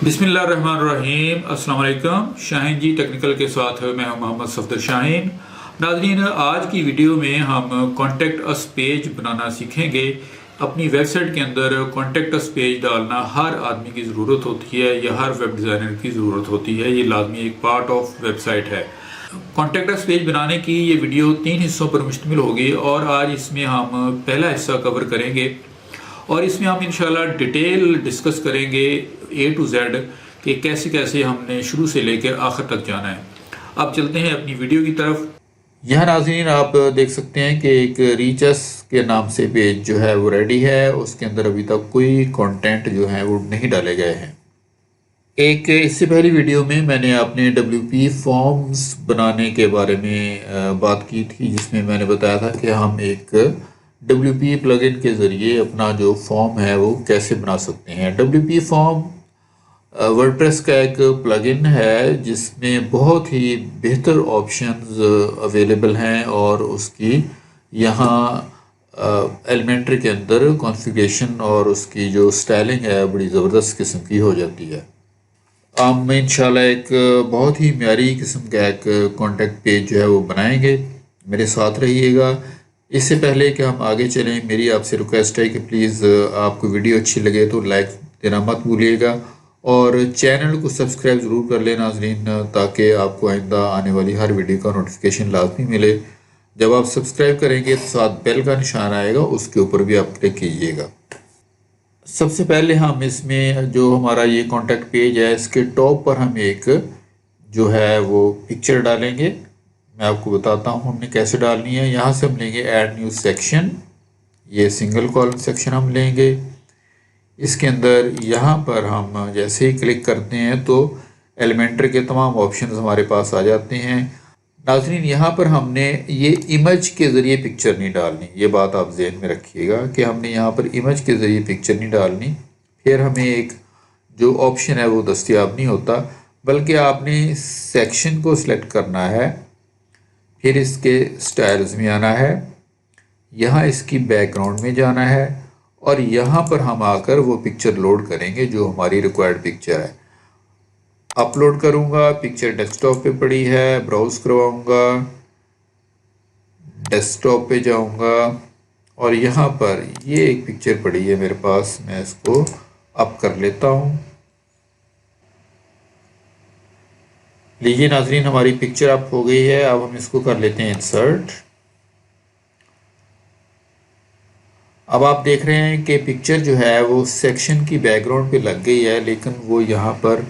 बिस्मिल्लाहिर्रहमानिर्रहीम। अस्सलाम वालेकुम। शाहीन जी टेक्निकल के साथ मैं हूं मोहम्मद सफदर शाहीन। नाज़रीन, आज की वीडियो में हम कॉन्टेक्ट अस पेज बनाना सीखेंगे। अपनी वेबसाइट के अंदर कॉन्टेक्ट अस पेज डालना हर आदमी की ज़रूरत होती है या हर वेब डिज़ाइनर की ज़रूरत होती है। ये लाजमी एक पार्ट ऑफ वेबसाइट है। कॉन्टेक्ट अस पेज बनाने की ये वीडियो 3 हिस्सों पर मुश्तमिल होगी और आज इसमें हम पहला हिस्सा कवर करेंगे और इसमें हम इंशाल्लाह डिटेल डिस्कस करेंगे A to Z कि कैसे कैसे हमने शुरू से लेकर आखिर तक जाना है। अब चलते हैं अपनी वीडियो की तरफ। यहाँ नाज़रीन आप देख सकते हैं कि एक रीचस के नाम से पेज जो है वो रेडी है। उसके अंदर अभी तक कोई कंटेंट जो है वो नहीं डाले गए हैं। एक इससे पहली वीडियो में मैंने अपने WP फॉर्म्स बनाने के बारे में बात की थी, जिसमें मैंने बताया था कि हम एक WP प्लगइन के ज़रिए अपना जो फॉर्म है वो कैसे बना सकते हैं। WP फॉर्म वर्डप्रेस का एक प्लगइन है जिसमें बहुत ही बेहतर ऑप्शंस अवेलेबल हैं और उसकी यहाँ एलिमेंट्री के अंदर कॉन्फ़िगरेशन और उसकी जो स्टाइलिंग है बड़ी ज़बरदस्त किस्म की हो जाती है। हम इंशाल्लाह एक बहुत ही म्यारी किस्म का एक कॉन्टेक्ट पेज जो है वो बनाएंगे। मेरे साथ रहिएगा। इससे पहले कि हम आगे चलें, मेरी आपसे रिक्वेस्ट है कि प्लीज़ आपको वीडियो अच्छी लगे तो लाइक देना मत भूलिएगा और चैनल को सब्सक्राइब ज़रूर कर लें नाज़रीन, ताकि आपको आइंदा आने वाली हर वीडियो का नोटिफिकेशन लाजमी मिले। जब आप सब्सक्राइब करेंगे तो साथ बेल का निशान आएगा, उसके ऊपर भी आप क्लिक कीजिएगा। सबसे पहले हम इसमें जो हमारा ये कॉन्टेक्ट पेज है इसके टॉप पर हम एक जो है वो पिक्चर डालेंगे। मैं आपको बताता हूँ हमने कैसे डालनी है। यहाँ से हम लेंगे ऐड न्यू सेक्शन, ये सिंगल कॉलम सेक्शन हम लेंगे। इसके अंदर यहाँ पर हम जैसे ही क्लिक करते हैं तो एलिमेंट्री के तमाम ऑप्शंस हमारे पास आ जाते हैं। नाज़रीन, यहाँ पर हमने ये इमेज के ज़रिए पिक्चर नहीं डालनी, ये बात आप जहन में रखिएगा कि हमने यहाँ पर इमेज के ज़रिए पिक्चर नहीं डालनी। फिर हमें एक जो ऑप्शन है वो दस्तयाब नहीं होता, बल्कि आपने सेक्शन को सिलेक्ट करना है, फिर इसके स्टाइल्स में आना है, यहाँ इसकी बैकग्राउंड में जाना है और यहाँ पर हम आकर वो पिक्चर लोड करेंगे जो हमारी रिक्वायर्ड पिक्चर है। अपलोड करूँगा, पिक्चर डेस्कटॉप पे पड़ी है, ब्राउज करवाऊँगा, डेस्कटॉप पे जाऊँगा और यहाँ पर ये एक पिक्चर पड़ी है मेरे पास, मैं इसको अप कर लेता हूँ। लीजिए नाज़रीन, हमारी पिक्चर अप हो गई है। अब हम इसको कर लेते हैं इंसर्ट। अब आप देख रहे हैं कि पिक्चर जो है वो सेक्शन की बैकग्राउंड पे लग गई है, लेकिन वो यहाँ पर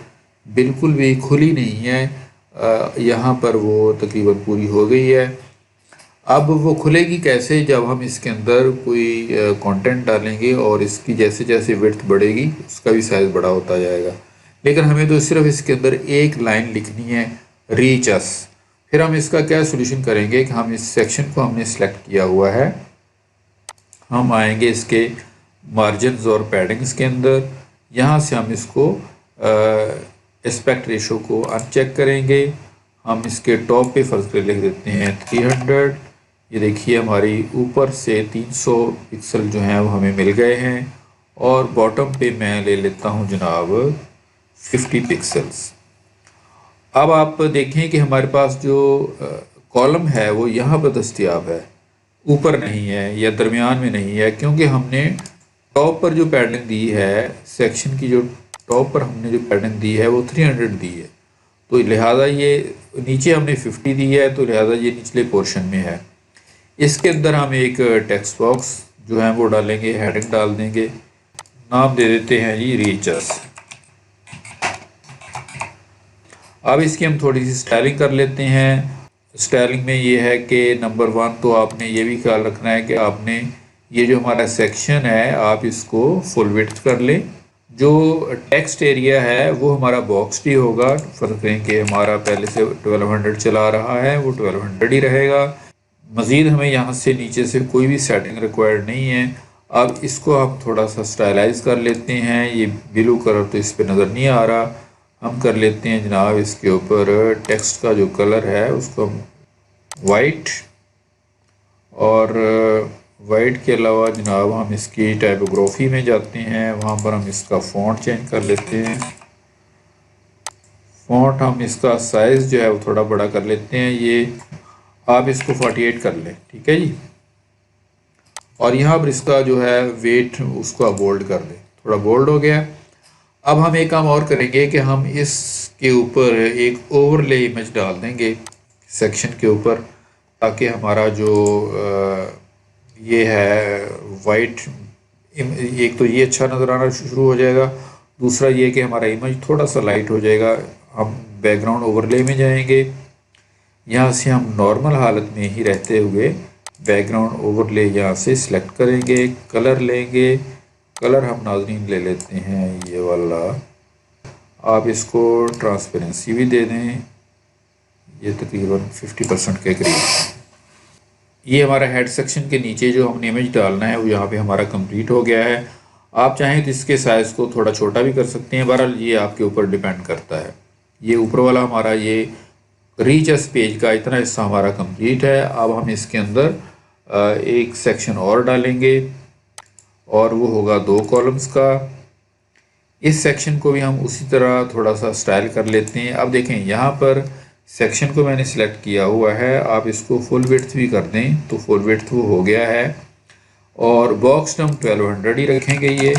बिल्कुल भी खुली नहीं है। यहाँ पर वो तकरीबन पूरी हो गई है। अब वो खुलेगी कैसे? जब हम इसके अंदर कोई कंटेंट डालेंगे और इसकी जैसे जैसे विड्थ बढ़ेगी उसका भी साइज़ बड़ा होता जाएगा। लेकिन हमें तो सिर्फ इसके अंदर एक लाइन लिखनी है, रीच अस। फिर हम इसका क्या सोल्यूशन करेंगे कि हम इस सेक्शन को हमने सेलेक्ट किया हुआ है, हम आएंगे इसके मार्जिन्स और पैडिंग्स के अंदर। यहाँ से हम इसको एस्पेक्ट रेशो को अनचेक करेंगे। हम इसके टॉप पे फर्ज कर लिख देते हैं 300। ये देखिए हमारी ऊपर से 300 पिक्सल जो हैं वो हमें मिल गए हैं और बॉटम पे मैं ले लेता हूँ जनाब 50 पिक्सल्स। अब आप देखें कि हमारे पास जो कॉलम है वो यहाँ पर दस्तयाब है, ऊपर नहीं है या दरमियान में नहीं है, क्योंकि हमने टॉप पर जो पैडिंग दी है, सेक्शन की जो टॉप पर हमने जो पैडिंग दी है वो 300 दी है, तो लिहाजा ये नीचे हमने 50 दी है, तो लिहाजा ये निचले पोर्शन में है। इसके अंदर हम एक टेक्स्ट बॉक्स जो है वो डालेंगे, हेडिंग डाल देंगे, नाम दे देते हैं जी रीच अस। अब इसकी हम थोड़ी सी स्टाइलिंग कर लेते हैं। स्टाइलिंग में ये है कि नंबर 1 तो आपने ये भी ख्याल रखना है कि आपने ये जो हमारा सेक्शन है आप इसको फुल विड्थ कर लें। जो टेक्स्ट एरिया है वो हमारा बॉक्स भी होगा। फर्क करें कि हमारा पहले से 1200 चला रहा है, वो 1200 ही रहेगा। मज़ीद हमें यहाँ से नीचे से कोई भी सेटिंग रिक्वायर्ड नहीं है। अब इसको हम थोड़ा सा स्टाइलाइज कर लेते हैं। ये ब्लू कलर तो इस पर नज़र नहीं आ रहा, हम कर लेते हैं जनाब इसके ऊपर टेक्स्ट का जो कलर है उसको हम वाइट, और वाइट के अलावा जनाब हम इसकी टाइपोग्राफी में जाते हैं, वहाँ पर हम इसका फ़ॉन्ट चेंज कर लेते हैं। फ़ॉन्ट हम इसका साइज़ जो है वो थोड़ा बड़ा कर लेते हैं, ये आप इसको 48 कर लें, ठीक है जी। और यहाँ पर इसका जो है वेट उसको आप बोल्ड कर दें, थोड़ा बोल्ड हो गया। अब हम एक काम और करेंगे कि हम इसके ऊपर एक ओवरले इमेज डाल देंगे सेक्शन के ऊपर, ताकि हमारा जो ये है वाइट, एक तो ये अच्छा नज़र आना शुरू हो जाएगा, दूसरा ये कि हमारा इमेज थोड़ा सा लाइट हो जाएगा। हम बैकग्राउंड ओवरले में जाएंगे, यहाँ से हम नॉर्मल हालत में ही रहते हुए बैकग्राउंड ओवरले यहाँ से सिलेक्ट करेंगे, कलर लेंगे, कलर हम नाज़रीन ले लेते हैं ये वाला, आप इसको ट्रांसपेरेंसी भी दे दें, ये तकरीबन 50% के करीब। ये हमारा हेड सेक्शन के नीचे जो हमने इमेज डालना है वो यहाँ पे हमारा कंप्लीट हो गया है। आप चाहें तो इसके साइज़ को थोड़ा छोटा भी कर सकते हैं, बहरहाल ये आपके ऊपर डिपेंड करता है। ये ऊपर वाला हमारा ये रीच एस पेज का इतना हिस्सा हमारा कंप्लीट है। अब हम इसके अंदर एक सेक्शन और डालेंगे और वो होगा 2 कॉलम्स का। इस सेक्शन को भी हम उसी तरह थोड़ा सा स्टाइल कर लेते हैं। अब देखें यहाँ पर सेक्शन को मैंने सिलेक्ट किया हुआ है, आप इसको फुल विड्थ भी कर दें तो फुल विड्थ वो हो गया है। और बॉक्स हम 1200 ही रखेंगे ये,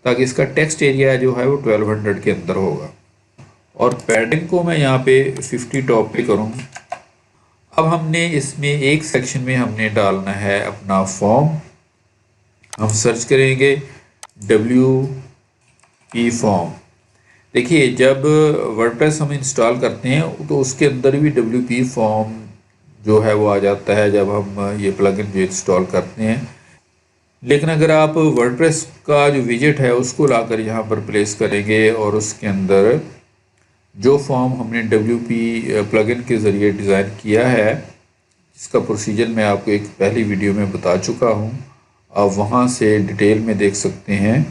ताकि इसका टेक्स्ट एरिया जो है वो 1200 के अंदर होगा। और पैडिंग को मैं यहाँ पे 50 टॉप पे करूँ। अब हमने इसमें एक सेक्शन में हमने डालना है अपना फॉर्म। हम सर्च करेंगे WP फॉर्म। देखिए जब वर्डप्रेस हम इंस्टॉल करते हैं तो उसके अंदर भी WP फॉर्म जो है वो आ जाता है जब हम ये प्लगइन जो इंस्टॉल करते हैं। लेकिन अगर आप वर्डप्रेस का जो विजेट है उसको लाकर यहाँ पर प्लेस करेंगे और उसके अंदर जो फॉर्म हमने WP प्लगइन के ज़रिए डिज़ाइन किया है, जिसका प्रोसीजर मैं आपको एक पहली वीडियो में बता चुका हूँ, आप वहाँ से डिटेल में देख सकते हैं।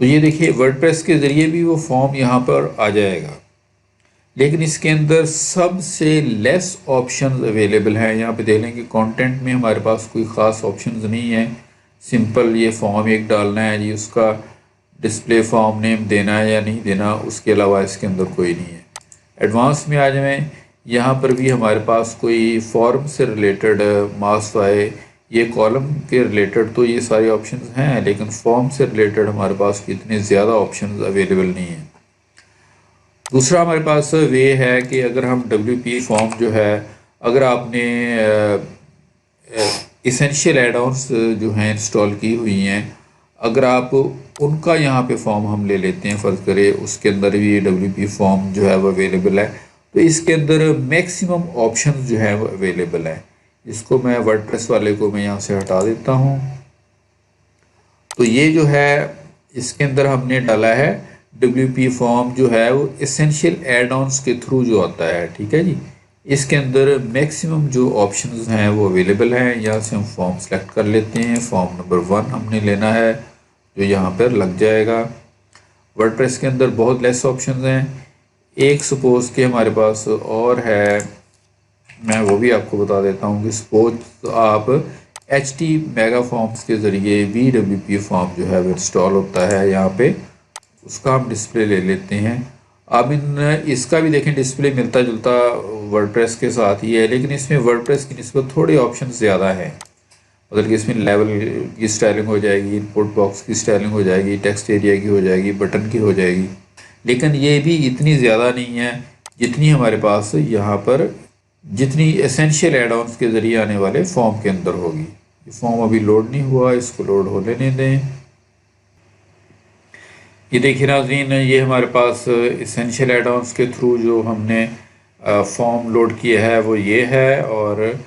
तो ये देखिए वर्डप्रेस के ज़रिए भी वो फॉर्म यहाँ पर आ जाएगा, लेकिन इसके अंदर सबसे लेस ऑप्शंस अवेलेबल हैं। यहाँ पे देख लेंगे कंटेंट में हमारे पास कोई ख़ास ऑप्शंस नहीं है। सिंपल ये फॉर्म एक डालना है जी, उसका डिस्प्ले फॉर्म नेम देना है या नहीं देना, उसके अलावा इसके अंदर कोई नहीं है। एडवांस में आ जाएं, यहाँ पर भी हमारे पास कोई फॉर्म से रिलेटेड मार्क्स आए, ये कॉलम के रिलेटेड तो ये सारे ऑप्शंस हैं, लेकिन फॉर्म से रिलेटेड हमारे पास इतने ज़्यादा ऑप्शंस अवेलेबल नहीं हैं। दूसरा हमारे पास वे है कि अगर हम WP फॉर्म जो है, अगर आपने इसेंशियल एड-ऑन्स जो हैं इंस्टॉल की हुई हैं, अगर आप उनका यहाँ पे फॉर्म हम ले लेते हैं, फ़र्ज़ करें उसके अंदर भी WP फॉर्म जो है वो अवेलेबल है, तो इसके अंदर मैक्सिमम ऑप्शंस जो है वो अवेलेबल है। इसको मैं वर्डप्रेस वाले को मैं यहाँ से हटा देता हूँ। तो ये जो है इसके अंदर हमने डाला है WP फॉर्म जो है वो इसेंशियल एड-ऑन्स के थ्रू जो आता है, ठीक है जी। इसके अंदर मैक्सिमम जो ऑप्शंस हैं वो अवेलेबल हैं। यहाँ से हम फॉर्म सेलेक्ट कर लेते हैं। फॉर्म नंबर 1 हमने लेना है जो यहाँ पर लग जाएगा। वर्डप्रेस के अंदर बहुत लेस ऑप्शंस हैं। एक सपोज़ के हमारे पास और है, मैं वो भी आपको बता देता हूँ कि सपोज आप HT मेगा फॉर्म्स के ज़रिए WP फॉर्म जो है वो इंस्टॉल होता है यहाँ पे, उसका हम डिस्प्ले ले लेते हैं। अब इसका भी देखें डिस्प्ले मिलता जुलता वर्डप्रेस के साथ ही है, लेकिन इसमें वर्डप्रेस की निस्बत थोड़े ऑप्शन ज़्यादा हैं। मतलब कि इसमें लेवल की स्टाइलिंग हो जाएगी, इनपुट बॉक्स की स्टाइलिंग हो जाएगी, टेक्स्ट एरिया की हो जाएगी, बटन की हो जाएगी, लेकिन ये भी इतनी ज़्यादा नहीं है जितनी हमारे पास यहाँ पर, जितनी एसेंशियल एड-ऑन्स के ज़रिए आने वाले फॉर्म के अंदर होगी। ये फॉर्म अभी लोड नहीं हुआ, इसको लोड हो लेने दें। ये देखिए नाज़रीन, ये हमारे पास एसेंशियल एड-ऑन्स के थ्रू जो हमने फॉर्म लोड किया है वो ये है, और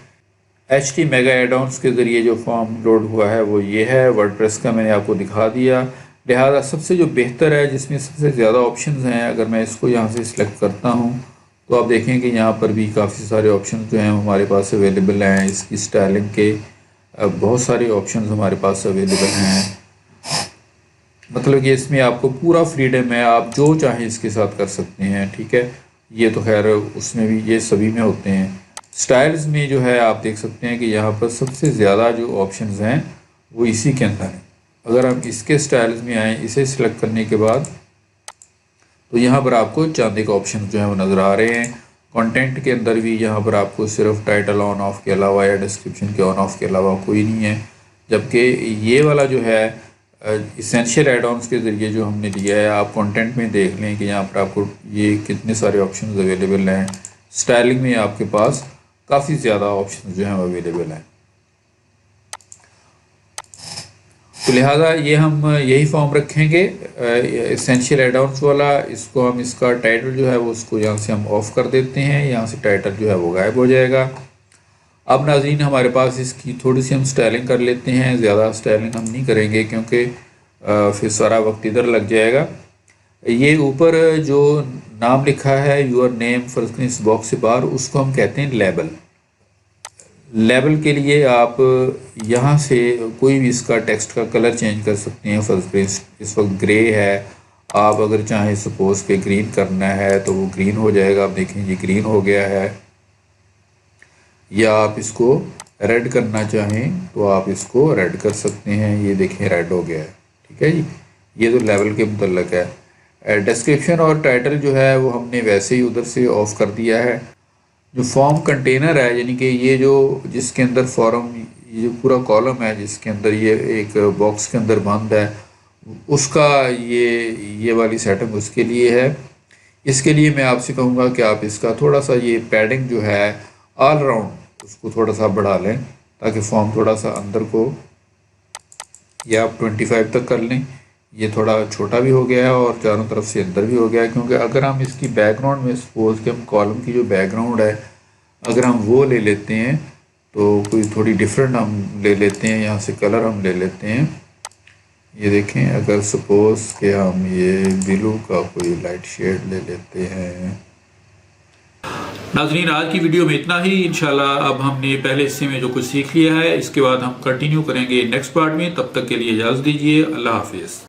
HT मेगा एड-ऑन्स के ज़रिए जो फॉर्म लोड हुआ है वो ये है। वर्डप्रेस का मैंने आपको दिखा दिया। लिहाजा सबसे जो बेहतर है, जिसमें सबसे ज़्यादा ऑप्शंस हैं, अगर मैं इसको यहाँ से सिलेक्ट करता हूँ तो आप देखें कि यहाँ पर भी काफ़ी सारे ऑप्शन जो हैं हमारे पास अवेलेबल हैं। इसकी स्टाइलिंग के बहुत सारे ऑप्शन हमारे पास अवेलेबल हैं। मतलब कि इसमें आपको पूरा फ्रीडम है, आप जो चाहें इसके साथ कर सकते हैं, ठीक है। ये तो खैर उसमें भी, ये सभी में होते हैं। स्टाइल्स में जो है आप देख सकते हैं कि यहाँ पर सबसे ज़्यादा जो ऑप्शंस हैं वो इसी के अंदर हैं। अगर हम इसके स्टाइल्स में आएँ, इसे सिलेक्ट करने के बाद तो यहाँ पर आपको चांदी का ऑप्शन जो है वो नज़र आ रहे हैं। कंटेंट के अंदर भी यहाँ पर आपको सिर्फ टाइटल ऑन ऑफ के अलावा या डिस्क्रिप्शन के ऑन ऑफ के अलावा कोई नहीं है, जबकि ये वाला जो है इसेंशियल एड ऑन्स के ज़रिए जो हमने लिया है, आप कंटेंट में देख लें कि यहाँ पर आपको ये कितने सारे ऑप्शन अवेलेबल हैं। स्टाइलिंग में आपके पास काफ़ी ज़्यादा ऑप्शन जो हैं अवेलेबल हैं। तो लिहाजा ये हम यही फॉर्म रखेंगे एसेंशियल एड ऑन्स वाला। इसको हम इसका टाइटल जो है वो उसको यहाँ से हम ऑफ़ कर देते हैं, यहाँ से टाइटल जो है वो गायब हो जाएगा। अब नाज़रीन हमारे पास इसकी थोड़ी सी हम स्टाइलिंग कर लेते हैं। ज़्यादा स्टाइलिंग हम नहीं करेंगे क्योंकि फिर सारा वक्त इधर लग जाएगा। ये ऊपर जो नाम लिखा है यूर नेम फर्स्ट इस बॉक्स से बाहर, उसको हम कहते हैं लेबल। लेबल के लिए आप यहाँ से कोई भी इसका टेक्स्ट का कलर चेंज कर सकते हैं। फर्स्ट इस वक्त ग्रे है, आप अगर चाहें सपोज के ग्रीन करना है तो वो ग्रीन हो जाएगा। आप देखें ये ग्रीन हो गया है। या आप इसको रेड करना चाहें तो आप इसको रेड कर सकते हैं। ये देखें रेड हो गया है, ठीक है जी। ये तो लेवल के मुतल्लक है। डिस्क्रिप्शन और टाइटल जो है वो हमने वैसे ही उधर से ऑफ कर दिया है। जो फॉर्म कंटेनर है, यानी कि ये जो जिसके अंदर फॉर्म, ये जो पूरा कॉलम है जिसके अंदर ये एक बॉक्स के अंदर बंद है, उसका ये वाली सेटिंग उसके लिए है। इसके लिए मैं आपसे कहूँगा कि आप इसका थोड़ा सा ये पैडिंग जो है ऑल राउंड उसको थोड़ा सा बढ़ा लें ताकि फॉर्म थोड़ा सा अंदर को, या आप 25 तक कर लें। ये थोड़ा छोटा भी हो गया है और चारों तरफ से अंदर भी हो गया है, क्योंकि अगर हम इसकी बैकग्राउंड में सपोज कि हम कॉलम की जो बैकग्राउंड है अगर हम वो ले लेते हैं तो कोई थोड़ी डिफरेंट हम ले लेते हैं, यहाँ से कलर हम ले लेते हैं। ये देखें, अगर सपोज कि हम ये ब्लू का कोई लाइट शेड ले लेते हैं। नाज़रीन आज की वीडियो में इतना ही। इंशाल्लाह अब हमने पहले हिस्से में जो कुछ सीख लिया है इसके बाद हम कंटिन्यू करेंगे नेक्स्ट पार्ट में। तब तक के लिए इजाज़त दीजिए। अल्लाह हाफिज़।